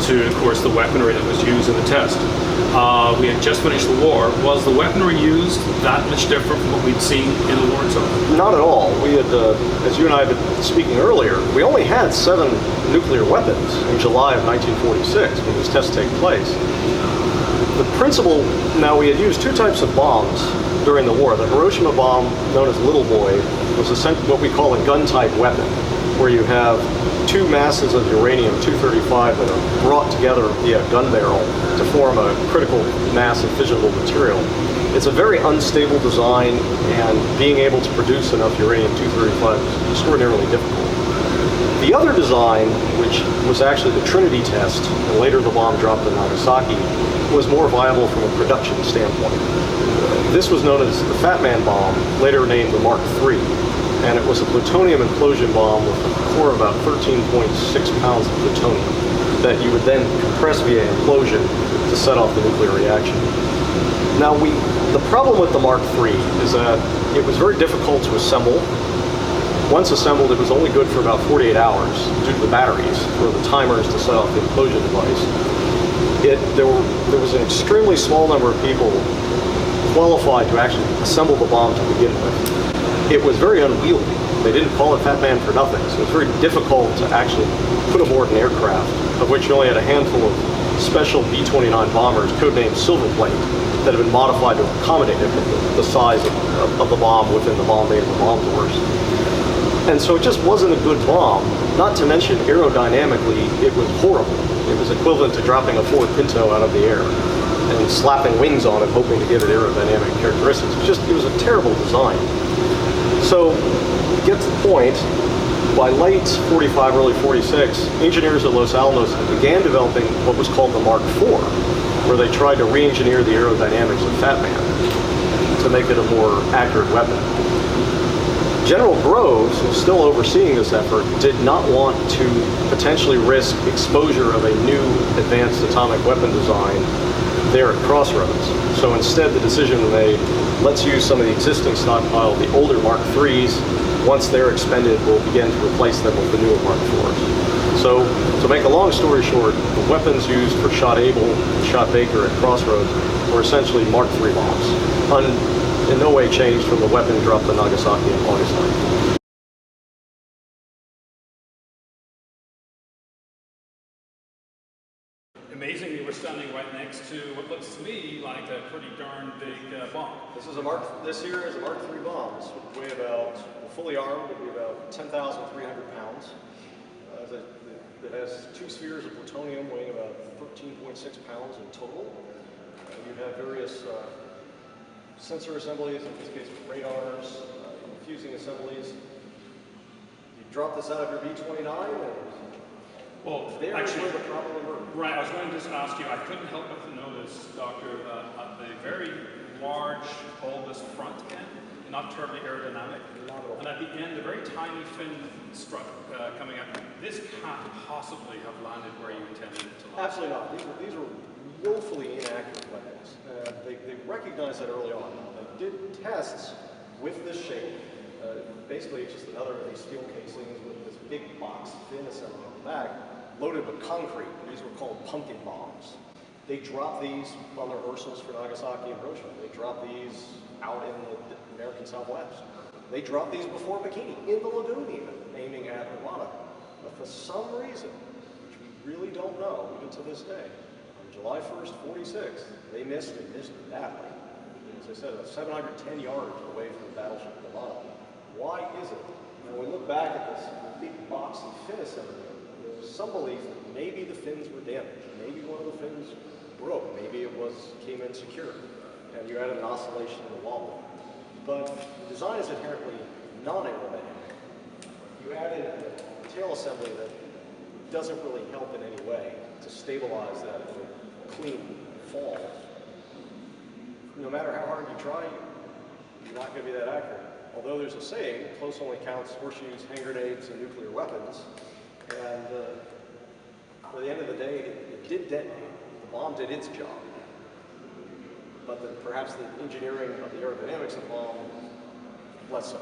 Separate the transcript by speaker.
Speaker 1: to, of course, the weaponry that was used in the test. We had just finished the war. Was the weaponry used that much different from what we'd seen in the war itself?
Speaker 2: Not at all. We had, as you and I had been speaking earlier, we only had 7 nuclear weapons in July of 1946 when these tests take place. The principle, now we had used 2 types of bombs during the war. The Hiroshima bomb, known as Little Boy, was what we call a gun-type weapon, where you have 2 masses of uranium-235 that are brought together via a gun barrel to form a critical mass of fissionable material. It's a very unstable design, and being able to produce enough uranium-235 is extraordinarily difficult. The other design, which was actually the Trinity test, and later the bomb dropped in Nagasaki, was more viable from a production standpoint. This was known as the Fat Man bomb, later named the Mark III, and it was a plutonium implosion bomb with a core of about 13.6 pounds of plutonium that you would then compress via implosion to set off the nuclear reaction. Now, the problem with the Mark III is that it was very difficult to assemble. Once assembled, it was only good for about 48 hours due to the batteries for the timers to set off the implosion device. There was an extremely small number of people qualified to actually assemble the bomb to begin with. It was very unwieldy. They didn't call it Fat Man for nothing, so it was very difficult to actually put aboard an aircraft, of which you only had a handful of special B-29 bombers, codenamed Silverplate, that had been modified to accommodate it, the size of the bomb within the bomb bay of the bomb doors. And so it just wasn't a good bomb. Not to mention aerodynamically, it was horrible. It was equivalent to dropping a Ford Pinto out of the air and slapping wings on it, hoping to give it aerodynamic characteristics. It was a terrible design. So, to get to the point, by late 45, early 46, engineers at Los Alamos began developing what was called the Mark IV, where they tried to re-engineer the aerodynamics of Fat Man to make it a more accurate weapon. General Groves, who was still overseeing this effort, did not want to potentially risk exposure of a new advanced atomic weapon design there at Crossroads. So instead, the decision was made, let's use some of the existing stockpile, the older Mark IIIs. Once they're expended, we'll begin to replace them with the newer Mark IVs. So, to make a long story short, the weapons used for Shot Able and Shot Baker at Crossroads were essentially Mark III bombs, in no way changed from the weapon dropped in Nagasaki on August 9th.
Speaker 1: Amazingly, we're standing right next to what looks to me like a pretty darn big bomb.
Speaker 2: This here is a Mark III bomb. This would weigh about, fully armed, would be about 10,300 pounds. It has 2 spheres of plutonium weighing about 13.6 pounds in total. You have various sensor assemblies, in this case radars, fusing assemblies. You drop this out of your B-29 and there's where the problem emerged.
Speaker 1: Right, I was going to just ask you, I couldn't help but to notice, Doctor, at the very large bulbous front end, not terribly aerodynamic, and at the end, a very tiny fin strut coming up. This can't possibly have landed where you intended it to land.
Speaker 2: Absolutely not. These are woefully inaccurate weapons. They recognized that early on. They did tests with this shape. Basically, it's just another of these steel casings with this big box fin assembly on the back, loaded with concrete. These were called pumpkin bombs. They dropped these on the rehearsals for Nagasaki and Hiroshima. They dropped these out in the American Southwest. They dropped these before Bikini, in the lagoon even, aiming at Armada. But for some reason, which we really don't know even to this day, on July 1st, 46, they missed and missed badly. As I said, about 710 yards away from the battleship Armada. Why is it? When we look back at this big box and fin assembly, there's some belief that maybe the fins were damaged. Maybe one of the fins broke. Maybe it came insecure, and you had an oscillation in the wobble. But the design is inherently non-aerodynamic. You add in a tail assembly that doesn't really help in any way to stabilize that in a clean fall. No matter how hard you try, you're not going to be that accurate. Although there's a saying, close only counts horseshoes, hand grenades, and nuclear weapons. And for the end of the day, it did detonate. The bomb did its job. But perhaps the engineering of the aerodynamics of the bomb, less so.